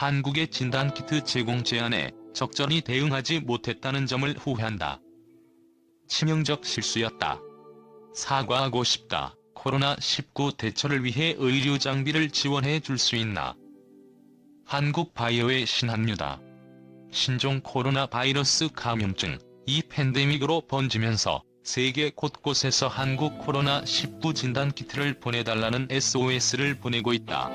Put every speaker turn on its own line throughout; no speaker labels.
한국의 진단키트 제공 제한에 적절히 대응하지 못했다는 점을 후회한다. 치명적 실수였다. 사과하고 싶다. 코로나19 대처를 위해 의료 장비를 지원해 줄 수 있나? 한국바이오의 신한뉴다. 신종 코로나 바이러스 감염증, 이 팬데믹으로 번지면서 세계 곳곳에서 한국 코로나19 진단키트를 보내달라는 SOS를 보내고 있다.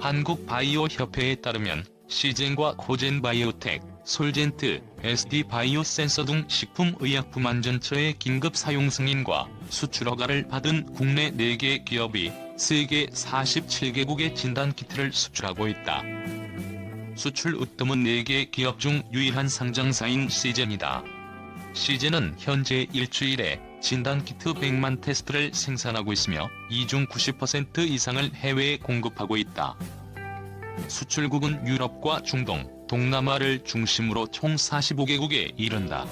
한국바이오협회에 따르면 시젠과 코젠바이오텍, 솔젠트, SD바이오센서 등 식품의약품안전처의 긴급 사용 승인과 수출 허가를 받은 국내 4개 기업이 세계 47개국에 진단키트를 수출하고 있다. 수출 으뜸은 4개 기업 중 유일한 상장사인 시젠이다. 시젠은 현재 일주일에 진단키트 100만 테스트를 생산하고 있으며 이 중 90% 이상을 해외에 공급하고 있다. 수출국은 유럽과 중동, 동남아를 중심으로 총 45개국에 이른다.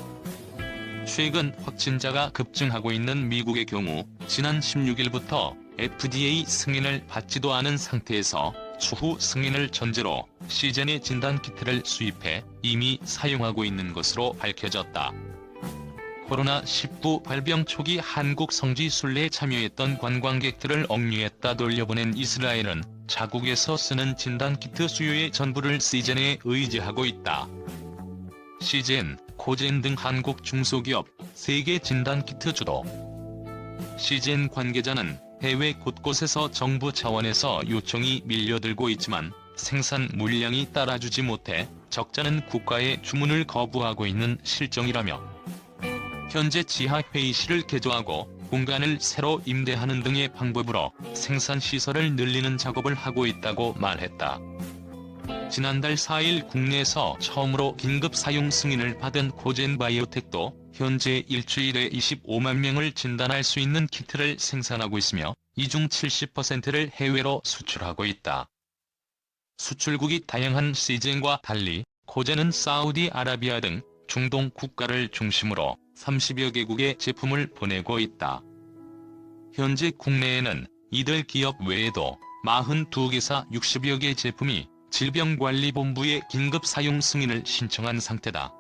최근 확진자가 급증하고 있는 미국의 경우 지난 16일부터 FDA 승인을 받지도 않은 상태에서 추후 승인을 전제로 시젠의 진단키트를 수입해 이미 사용하고 있는 것으로 밝혀졌다. 코로나19 발병 초기 한국 성지 순례에 참여했던 관광객들을 억류했다 돌려보낸 이스라엘은 자국에서 쓰는 진단키트 수요의 전부를 시젠에 의지하고 있다. 시젠, 코젠 등 한국 중소기업, 세계 진단키트 주도. 시젠 관계자는 해외 곳곳에서 정부 차원에서 요청이 밀려들고 있지만 생산 물량이 따라주지 못해 적자는 국가의 주문을 거부하고 있는 실정이라며 현재 지하 회의실을 개조하고 공간을 새로 임대하는 등의 방법으로 생산시설을 늘리는 작업을 하고 있다고 말했다. 지난달 4일 국내에서 처음으로 긴급 사용 승인을 받은 코젠바이오텍도 현재 일주일에 25만 명을 진단할 수 있는 키트를 생산하고 있으며 이 중 70%를 해외로 수출하고 있다. 수출국이 다양한 시젠과 달리 코젠은 사우디아라비아 등 중동 국가를 중심으로 30여 개국에 제품을 보내고 있다. 현재 국내에는 이들 기업 외에도 42개사 60여 개 제품이 질병관리본부에 긴급 사용 승인을 신청한 상태다.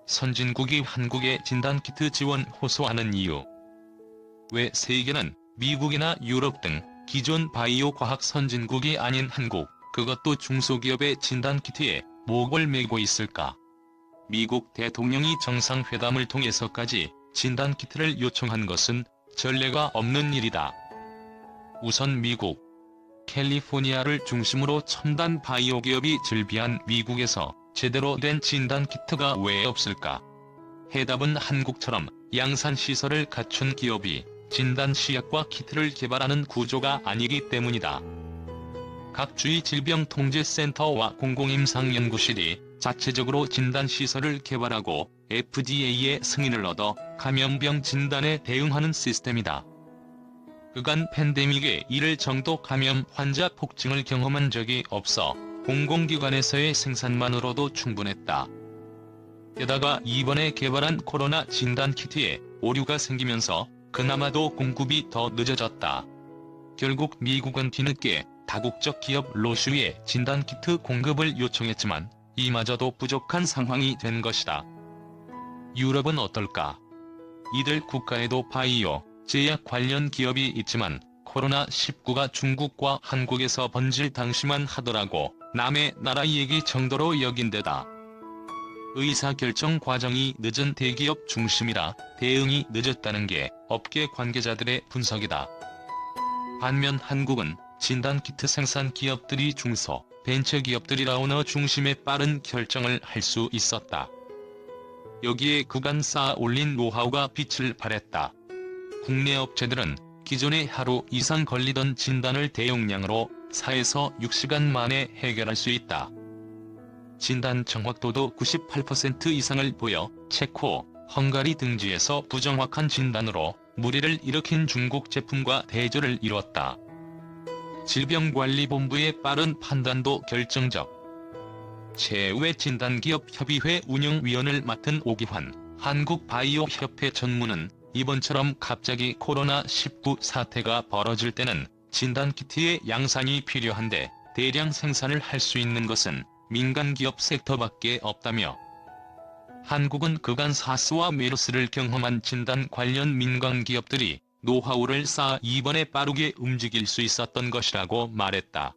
선진국이 한국에 진단키트 지원 호소하는 이유. 왜 세계는 미국이나 유럽 등 기존 바이오 과학 선진국이 아닌 한국, 그것도 중소기업의 진단키트에 목을 메고 있을까? 미국 대통령이 정상회담을 통해서까지 진단키트를 요청한 것은 전례가 없는 일이다. 우선 미국, 캘리포니아를 중심으로 첨단 바이오 기업이 즐비한 미국에서 제대로 된 진단키트가 왜 없을까? 해답은 한국처럼 양산시설을 갖춘 기업이 진단시약과 키트를 개발하는 구조가 아니기 때문이다. 각 주의 질병통제센터와 공공임상연구실이 자체적으로 진단시설을 개발하고 FDA의 승인을 얻어 감염병 진단에 대응하는 시스템이다. 그간 팬데믹에 이를 정도 감염 환자 폭증을 경험한 적이 없어 공공기관에서의 생산만으로도 충분했다. 게다가 이번에 개발한 코로나 진단키트에 오류가 생기면서 그나마도 공급이 더 늦어졌다. 결국 미국은 뒤늦게 다국적 기업 로슈에 진단키트 공급을 요청했지만 이마저도 부족한 상황이 된 것이다. 유럽은 어떨까? 이들 국가에도 바이오, 제약 관련 기업이 있지만 코로나19가 중국과 한국에서 번질 당시만 하더라고 남의 나라 얘기 정도로 여긴 데다. 의사결정 과정이 늦은 대기업 중심이라 대응이 늦었다는 게 업계 관계자들의 분석이다. 반면 한국은 진단키트 생산 기업들이 중소, 벤처기업들이라 오너 중심의 빠른 결정을 할 수 있었다. 여기에 그간 쌓아 올린 노하우가 빛을 발했다. 국내 업체들은 기존에 하루 이상 걸리던 진단을 대용량으로 4에서 6시간 만에 해결할 수 있다. 진단 정확도도 98% 이상을 보여 체코, 헝가리 등지에서 부정확한 진단으로 물의를 일으킨 중국 제품과 대조를 이뤘다. 질병관리본부의 빠른 판단도 결정적. 제외진단기업협의회 운영위원을 맡은 오기환 한국바이오협회 전무는 이번처럼 갑자기 코로나19 사태가 벌어질 때는 진단키트의 양산이 필요한데 대량 생산을 할 수 있는 것은 민간 기업 섹터밖에 없다며, 한국은 그간 사스와 메르스를 경험한 진단 관련 민간 기업들이 노하우를 쌓아 이번에 빠르게 움직일 수 있었던 것이라고 말했다.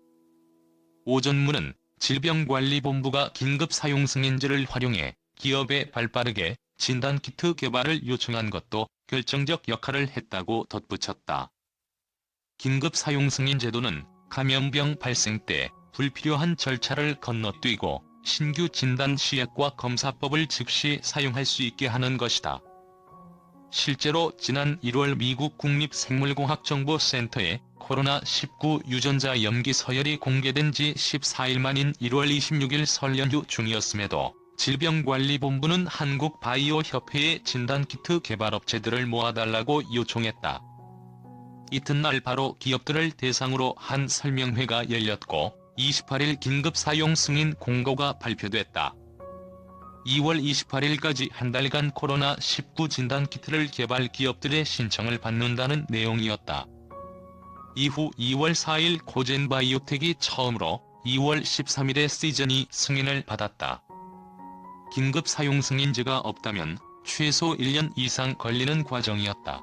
오 전무는 질병관리본부가 긴급 사용 승인제를 활용해 기업에 발빠르게 진단키트 개발을 요청한 것도 결정적 역할을 했다고 덧붙였다. 긴급 사용 승인 제도는 감염병 발생 때 불필요한 절차를 건너뛰고 신규 진단 시약과 검사법을 즉시 사용할 수 있게 하는 것이다. 실제로 지난 1월 미국 국립생물공학정보센터에 코로나19 유전자 염기 서열이 공개된 지 14일 만인 1월 26일 설 연휴 중이었음에도 질병관리본부는 한국바이오협회에 진단키트 개발업체들을 모아달라고 요청했다. 이튿날 바로 기업들을 대상으로 한 설명회가 열렸고 28일 긴급사용 승인 공고가 발표됐다. 2월 28일까지 한 달간 코로나19 진단키트를 개발 기업들의 신청을 받는다는 내용이었다. 이후 2월 4일 코젠바이오텍이 처음으로 2월 13일에 시즌이 승인을 받았다. 긴급 사용 승인제가 없다면 최소 1년 이상 걸리는 과정이었다.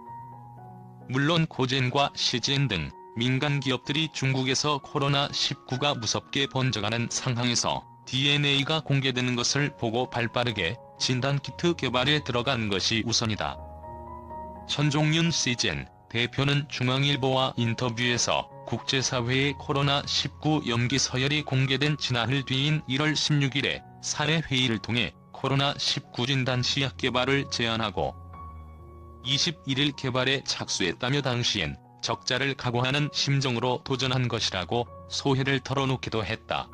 물론 코젠과 시즌 등 민간 기업들이 중국에서 코로나19가 무섭게 번져가는 상황에서 DNA가 공개되는 것을 보고 발빠르게 진단키트 개발에 들어간 것이 우선이다. 천종윤 시즌 대표는 중앙일보와 인터뷰에서 국제사회의 코로나19 염기 서열이 공개된 지나흘 뒤인 1월 16일에 사내 회의를 통해 코로나19 진단 시약 개발을 제안하고 21일 개발에 착수했다며 당시엔 적자를 각오하는 심정으로 도전한 것이라고 소회를 털어놓기도 했다.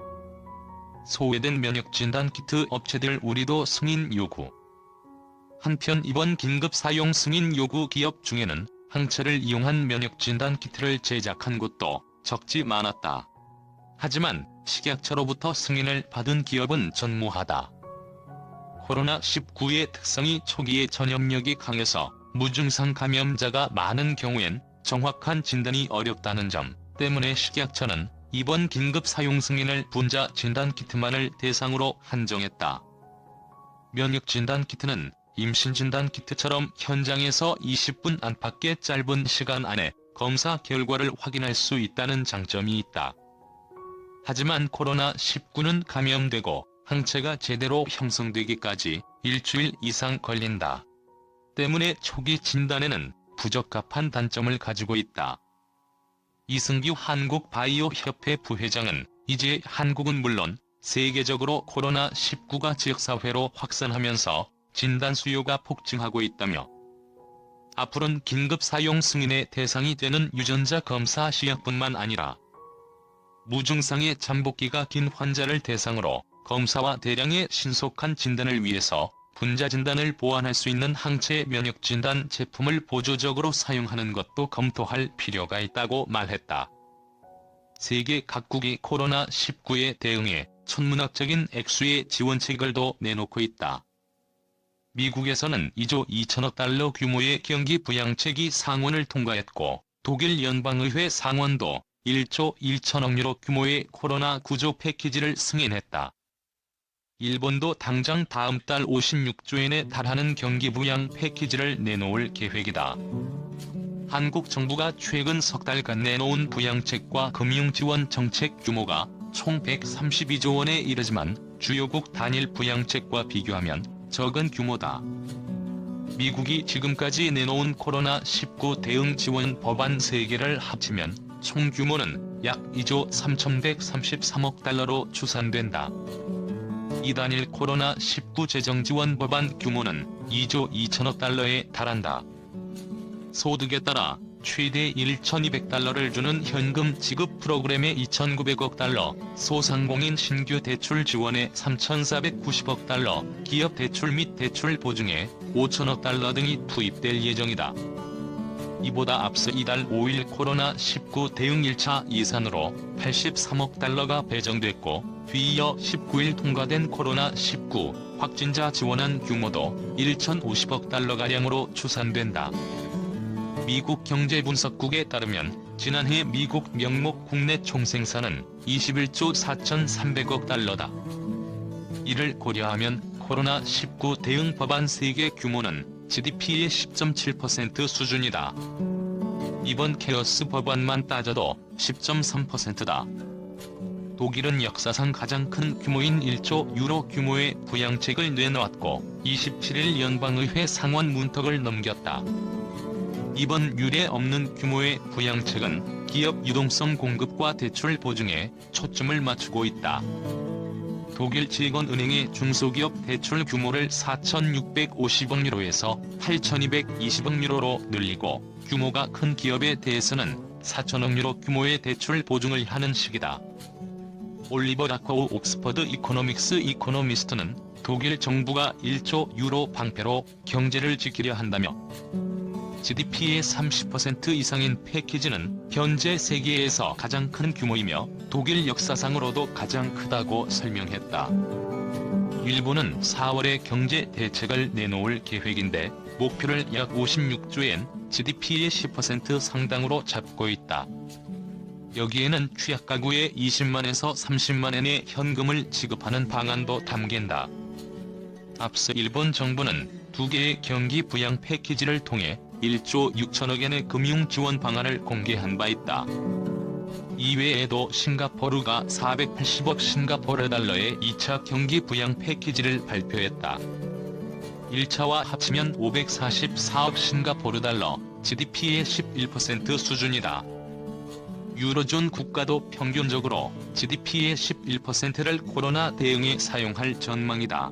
소외된 면역진단키트 업체들 우리도 승인 요구. 한편 이번 긴급 사용 승인 요구 기업 중에는 항체를 이용한 면역진단키트를 제작한 곳도 적지 않았다. 하지만 식약처로부터 승인을 받은 기업은 전무하다. 코로나19의 특성이 초기에 전염력이 강해서 무증상 감염자가 많은 경우엔 정확한 진단이 어렵다는 점 때문에 식약처는 이번 긴급 사용 승인을 분자 진단키트만을 대상으로 한정했다. 면역 진단키트는 임신 진단키트처럼 현장에서 20분 안팎의 짧은 시간 안에 검사 결과를 확인할 수 있다는 장점이 있다. 하지만 코로나19는 감염되고 항체가 제대로 형성되기까지 일주일 이상 걸린다. 때문에 초기 진단에는 부적합한 단점을 가지고 있다. 이승규 한국바이오협회 부회장은 이제 한국은 물론 세계적으로 코로나19가 지역사회로 확산하면서 진단 수요가 폭증하고 있다며 앞으로는 긴급 사용 승인의 대상이 되는 유전자 검사 시약뿐만 아니라 무증상의 잠복기가 긴 환자를 대상으로 검사와 대량의 신속한 진단을 위해서 분자 진단을 보완할 수 있는 항체 면역 진단 제품을 보조적으로 사용하는 것도 검토할 필요가 있다고 말했다. 세계 각국이 코로나19에 대응해 천문학적인 액수의 지원책을도 내놓고 있다. 미국에서는 2조 2천억 달러 규모의 경기 부양책이 상원을 통과했고 독일 연방의회 상원도 1조 1천억 유로 규모의 코로나 구조 패키지를 승인했다. 일본도 당장 다음 달 56조엔에 달하는 경기부양 패키지를 내놓을 계획이다. 한국 정부가 최근 석 달간 내놓은 부양책과 금융지원 정책 규모가 총 132조 원에 이르지만 주요국 단일 부양책과 비교하면 적은 규모다. 미국이 지금까지 내놓은 코로나19 대응 지원 법안 3개를 합치면 총 규모는 약 2조 3,133억 달러로 추산된다. 이 단일 코로나19 재정지원 법안 규모는 2조 2천억 달러에 달한다. 소득에 따라 최대 1,200달러를 주는 현금 지급 프로그램에 2,900억 달러, 소상공인 신규 대출 지원에 3,490억 달러, 기업 대출 및 대출 보증에 5천억 달러 등이 투입될 예정이다. 이보다 앞서 이달 5일 코로나19 대응 1차 예산으로 83억 달러가 배정됐고 뒤이어 19일 통과된 코로나19 확진자 지원안 규모도 1,050억 달러가량으로 추산된다. 미국 경제분석국에 따르면 지난해 미국 명목 국내 총생산은 21조 4,300억 달러다. 이를 고려하면 코로나19 대응 법안 3개 규모는 GDP의 10.7% 수준이다. 이번 케어스 법안만 따져도 10.3%다. 독일은 역사상 가장 큰 규모인 1조 유로 규모의 부양책을 내놓았고 27일 연방의회 상원 문턱을 넘겼다. 이번 유례 없는 규모의 부양책은 기업 유동성 공급과 대출 보증에 초점을 맞추고 있다. 독일 지건은행의 중소기업 대출 규모를 4,650억 유로에서 8,220억 유로로 늘리고 규모가 큰 기업에 대해서는 4,000억 유로 규모의 대출 보증을 하는 식이다. 올리버 라코우 옥스퍼드 이코노믹스 이코노미스트는 독일 정부가 1조 유로 방패로 경제를 지키려 한다며 GDP의 30% 이상인 패키지는 현재 세계에서 가장 큰 규모이며 독일 역사상으로도 가장 크다고 설명했다. 일본은 4월에 경제 대책을 내놓을 계획인데 목표를 약 56조엔 GDP의 10% 상당으로 잡고 있다. 여기에는 취약가구에 20만에서 30만엔의 현금을 지급하는 방안도 담긴다. 앞서 일본 정부는 2개의 경기 부양 패키지를 통해 1조 6천억엔의 금융 지원 방안을 공개한 바 있다. 이외에도 싱가포르가 480억 싱가포르 달러의 2차 경기 부양 패키지를 발표했다. 1차와 합치면 544억 싱가포르 달러, GDP의 11% 수준이다. 유로존 국가도 평균적으로 GDP의 11%를 코로나 대응에 사용할 전망이다.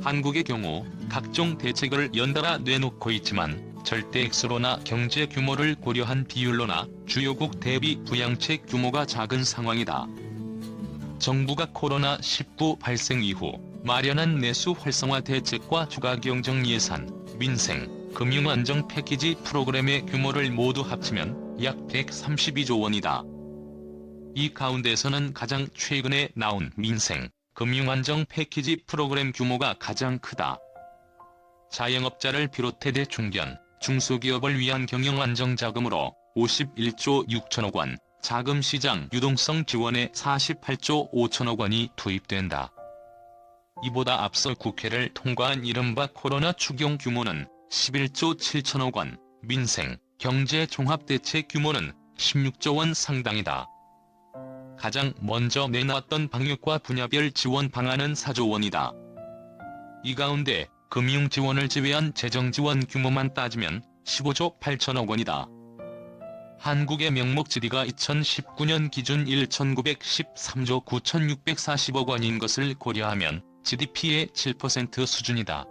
한국의 경우 각종 대책을 연달아 내놓고 있지만 절대 액수로나 경제 규모를 고려한 비율로나 주요국 대비 부양책 규모가 작은 상황이다. 정부가 코로나19 발생 이후 마련한 내수 활성화 대책과 추가 경정 예산, 민생, 금융안정 패키지 프로그램의 규모를 모두 합치면 약 132조 원이다. 이 가운데서는 가장 최근에 나온 민생, 금융안정 패키지 프로그램 규모가 가장 크다. 자영업자를 비롯해 대중견, 중소기업을 위한 경영안정자금으로 51조 6천억 원, 자금시장 유동성 지원에 48조 5천억 원이 투입된다. 이보다 앞서 국회를 통과한 이른바 코로나 추경 규모는 11조 7천억 원, 민생, 경제 종합대책 규모는 16조 원 상당이다. 가장 먼저 내놨던 방역과 분야별 지원 방안은 4조 원이다. 이 가운데 금융지원을 제외한 재정지원 규모만 따지면 15조 8천억 원이다. 한국의 명목 GDP가 2019년 기준 1,913조 9,640억 원인 것을 고려하면 GDP의 7% 수준이다.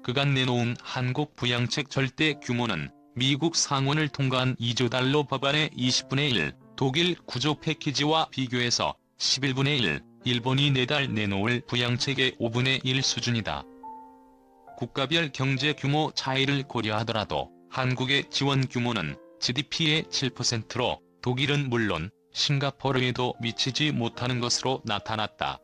그간 내놓은 한국 부양책 절대 규모는 미국 상원을 통과한 2조 달러 법안의 20분의 1, 독일 9조 패키지와 비교해서 11분의 1, 일본이 내달 내놓을 부양책의 5분의 1 수준이다. 국가별 경제 규모 차이를 고려하더라도 한국의 지원 규모는 GDP의 7%로 독일은 물론 싱가포르에도 미치지 못하는 것으로 나타났다.